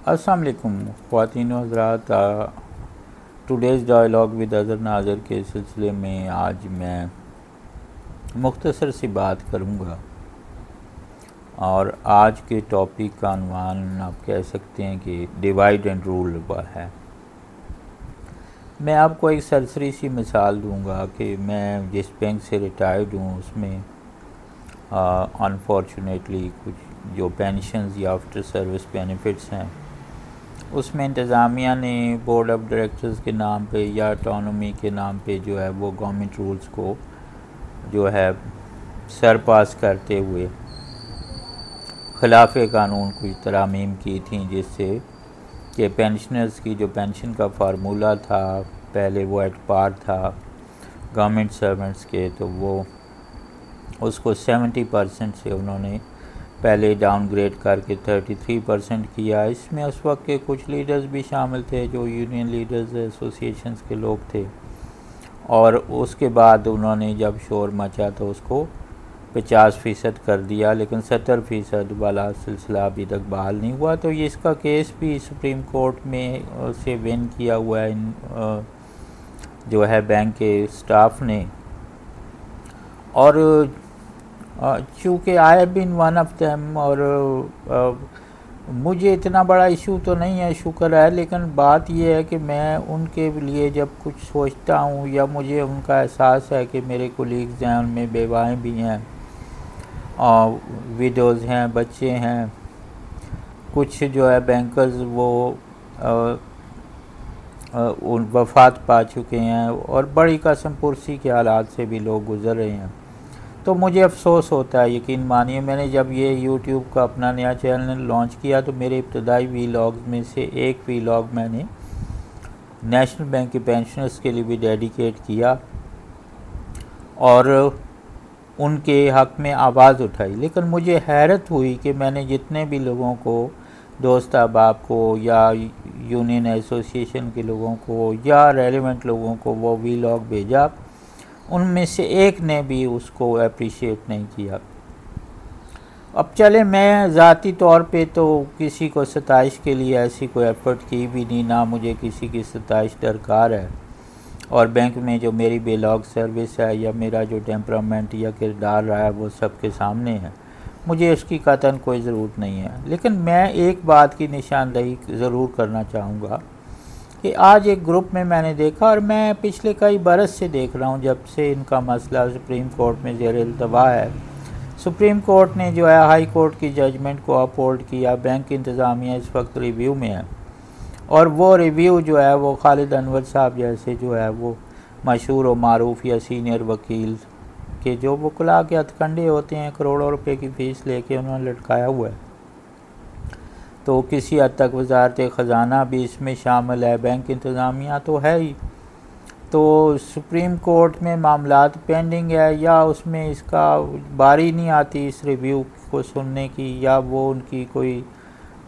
अस्सलाम वालेकुम ख़वातीन व हज़रात। टुडेज़ डायलॉग विद अज़र नाज़र के सिलसिले में आज मैं मुख्तसर सी बात करूँगा और आज के टॉपिक का अनवान आप कह सकते हैं कि डिवाइड एंड रूल है। मैं आपको एक सरसरी सी मिसाल दूंगा कि मैं जिस बैंक से रिटायर्ड हूँ उसमें अनफॉर्चुनेटली कुछ जो पेंशन्स या आफ्टर सर्विस बेनिफिट्स हैं उसमें इंतज़ामिया ने बोर्ड ऑफ डायरेक्टर्स के नाम पे या ऑटोनॉमी के नाम पे जो है वो गवर्नमेंट रूल्स को जो है सरपास करते हुए खिलाफ कानून कुछ तरामीम की थी, जिससे कि पेंशनर्स की जो पेंशन का फार्मूला था पहले वो एट पार था गवर्नमेंट सर्वेंट्स के, तो वो उसको 70% से उन्होंने पहले डाउनग्रेड करके 33% किया। इसमें उस वक्त के कुछ लीडर्स भी शामिल थे जो यूनियन लीडर्स एसोसिएशंस के लोग थे, और उसके बाद उन्होंने जब शोर मचा तो उसको 50% कर दिया, लेकिन 70% वाला सिलसिला अभी तक बहाल नहीं हुआ। तो ये इसका केस भी सुप्रीम कोर्ट में से विन किया हुआ है जो है बैंक के स्टाफ ने, और चूँकि I have been one of them, और मुझे इतना बड़ा इशू तो नहीं है, शुक्र है, लेकिन बात यह है कि मैं उनके लिए जब कुछ सोचता हूँ या मुझे उनका एहसास है कि मेरे कोलीग्स हैं, उनमें बेवाएँ भी हैं और विडोज़ हैं, बच्चे हैं, कुछ जो है बैंकर्स वो उन वफ़ात पा चुके हैं और बड़ी कसम पुरसी के हालात से भी लोग गुज़र रहे हैं, तो मुझे अफसोस होता है। यकीन मानिए, मैंने जब ये यूट्यूब का अपना नया चैनल लॉन्च किया तो मेरे इब्तदाई वीलॉग्स में से एक वीलॉग मैंने नेशनल बैंक के पेंशनर्स के लिए भी डेडिकेट किया और उनके हक़ में आवाज़ उठाई। लेकिन मुझे हैरत हुई कि मैंने जितने भी लोगों को, दोस्त अहबाब को या यूनियन एसोसिएशन के लोगों को या रेलेवेंट लोगों को वो वीलॉग भेजा, उनमें से एक ने भी उसको अप्रिशिएट नहीं किया। अब चले, मैं ज़ाती तौर पे तो किसी को सताइश के लिए ऐसी कोई एफ़र्ट की भी नहीं, ना मुझे किसी की सताइश दरकार है, और बैंक में जो मेरी बेलॉग सर्विस है या मेरा जो टेम्परामेंट या किरदार रहा है वो सबके सामने है, मुझे उसकी कतन कोई ज़रूरत नहीं है। लेकिन मैं एक बात की निशानदही ज़रूर करना चाहूँगा कि आज एक ग्रुप में मैंने देखा, और मैं पिछले कई बरस से देख रहा हूँ जब से इनका मसला सुप्रीम कोर्ट में ज़ेर इल्तवा है। सुप्रीम कोर्ट ने जो है हाई कोर्ट की जजमेंट को अपहोल्ड किया, बैंक की इंतज़ामिया इस वक्त रिव्यू में है, और वो रिव्यू जो है वो खालिद अनवर साहब जैसे जो है वो मशहूर व मारूफ या सीनियर वकील के जो वकला के हथकंडे होते हैं, करोड़ों रुपए की फ़ीस लेके उन्होंने लटकाया हुआ है। तो किसी हद तक वजारत ख़जाना भी इसमें शामिल है, बैंक इंतज़ामिया तो है ही। तो सुप्रीम कोर्ट में मामलात पेंडिंग है या उसमें इसका बारी नहीं आती इस रिव्यू को सुनने की, या वो उनकी कोई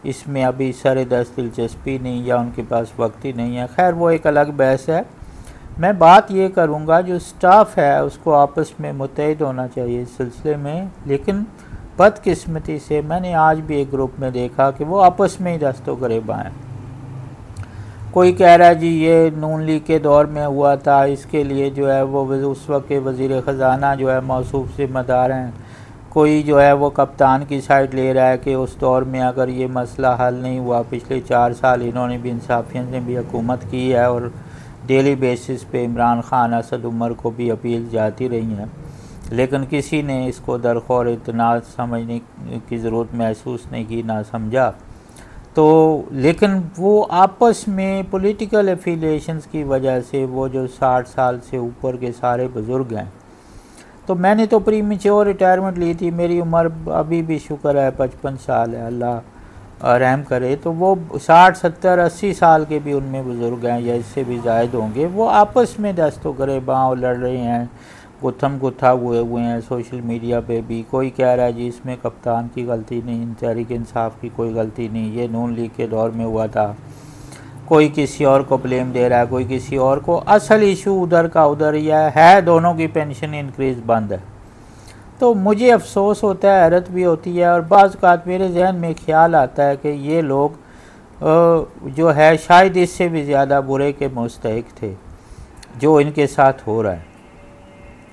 इसमें अभी सर-ए-दस्त दिलचस्पी नहीं या उनके पास वक्त ही नहीं है। खैर, वो एक अलग बहस है। मैं बात ये करूँगा, जो स्टाफ है उसको आपस में मुत्तहिद होना चाहिए इस सिलसिले में, लेकिन बदकिस्मती से मैंने आज भी एक ग्रुप में देखा कि वो आपस में ही दस्तों गिरेबां हैं। कोई कह रहा है जी ये नून लीग के दौर में हुआ था, इसके लिए जो है वो उस वक्त के वज़ीर ख़जाना जो है मौसूफ ज़िम्मेदार हैं। कोई जो है वो कप्तान की साइड ले रहा है कि उस दौर में अगर ये मसला हल नहीं हुआ, पिछले 4 साल इन्होंने भी, इंसाफियत ने भी हुकूमत की है और डेली बेसिस पे इमरान खान, असद उमर को भी अपील जाती रही हैं, लेकिन किसी ने इसको दरखौर इतना समझने की ज़रूरत महसूस नहीं की, ना समझा। तो लेकिन वो आपस में पॉलिटिकल एफिलिएशंस की वजह से वो जो 60 साल से ऊपर के सारे बुज़ुर्ग हैं, तो मैंने तो प्रीमेच्योर रिटायरमेंट ली थी, मेरी उम्र अभी भी शुक्र है 55 साल है, अल्लाह रहम करे, तो वो 60, 70, 80 साल के भी उनमें बुज़ुर्ग हैं या इससे भी ज़ायद होंगे। वो आपस में दस्तों गिरेबां लड़ रहे हैं, गुत्थम गुत्था हुए हैं सोशल मीडिया पे भी। कोई कह रहा है जी इसमें कप्तान की गलती नहीं, तहरीक इंसाफ की कोई गलती नहीं, ये नून लीग के दौर में हुआ था। कोई किसी और को ब्लेम दे रहा है, कोई किसी और को। असल इशू उधर का उधर ही है, दोनों की पेंशन इंक्रीज़ बंद है। तो मुझे अफसोस होता है, हैरत भी होती है, और बाज़ औक़ात मेरे जहन में ख्याल आता है कि ये लोग जो है शायद इससे भी ज़्यादा बुरे के मुस्तहिक थे जो इनके साथ हो रहा है।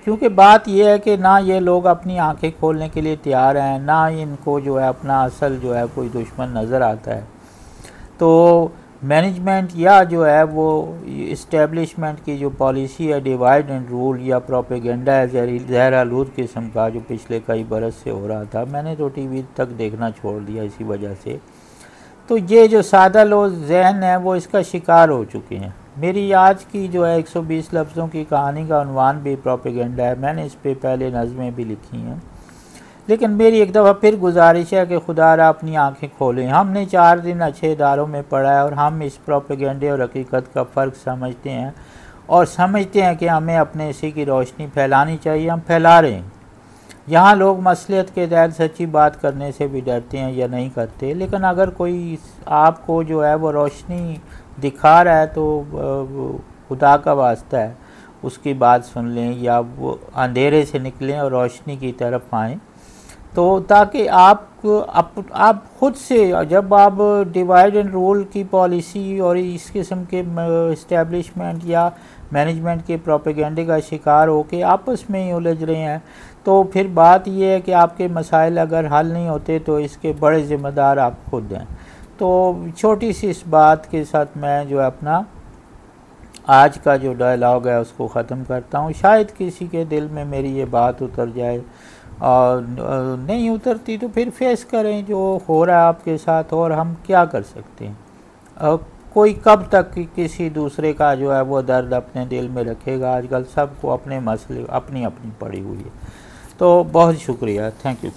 क्योंकि बात यह है कि ना ये लोग अपनी आंखें खोलने के लिए तैयार हैं, ना इनको जो है अपना असल जो है कोई दुश्मन नज़र आता है। तो मैनेजमेंट या जो है वो इस्टेब्लिशमेंट की जो पॉलिसी है डिवाइड एंड रूल या प्रोपेगेंडा है जहरालूद किस्म का जो पिछले कई बरस से हो रहा था, मैंने तो टीवी तक देखना छोड़ दिया इसी वजह से। तो ये जो सादा लोग जहन है वो इसका शिकार हो चुके हैं। मेरी आज की जो है 120 लफ्ज़ों की कहानी का उन्वान भी प्रोपेगेंडा है। मैंने इस पे पहले नज़में भी लिखी हैं, लेकिन मेरी एक दफ़ा फिर गुजारिश है कि खुदा अपनी आंखें खोलें। हमने 4 दिन अच्छे इदारों में पढ़ा है और हम इस प्रोपेगेंडे और हकीकत का फ़र्क समझते हैं और समझते हैं कि हमें अपने इसी की रोशनी फैलानी चाहिए। हम फैला रहे हैं। यहाँ लोग मसलियत के तहत सच्ची बात करने से भी डरते हैं या नहीं करते, लेकिन अगर कोई आपको जो है वो रोशनी दिखा रहा है तो खुदा का वास्ता है उसकी बात सुन लें या वो अंधेरे से निकलें और रोशनी की तरफ आएँ। तो ताकि आप खुद से जब आप डिवाइड एंड रूल की पॉलिसी और इस किस्म के इस्टेब्लिशमेंट या मैनेजमेंट के प्रोपेगेंडे का शिकार होके आपस में ही उलझ रहे हैं, तो फिर बात यह है कि आपके मसाइल अगर हल नहीं होते तो इसके बड़े ज़िम्मेदार आप खुद हैं। तो छोटी सी इस बात के साथ मैं जो अपना आज का जो डायलॉग है उसको ख़त्म करता हूँ। शायद किसी के दिल में मेरी ये बात उतर जाए, और नहीं उतरती तो फिर फेस करें जो हो रहा है आपके साथ और हम क्या कर सकते हैं। कोई कब तक किसी दूसरे का जो है वो दर्द अपने दिल में रखेगा। आजकल सबको अपने मसले अपनी अपनी पड़ी हुई है। तो बहुत शुक्रिया, थैंक यू।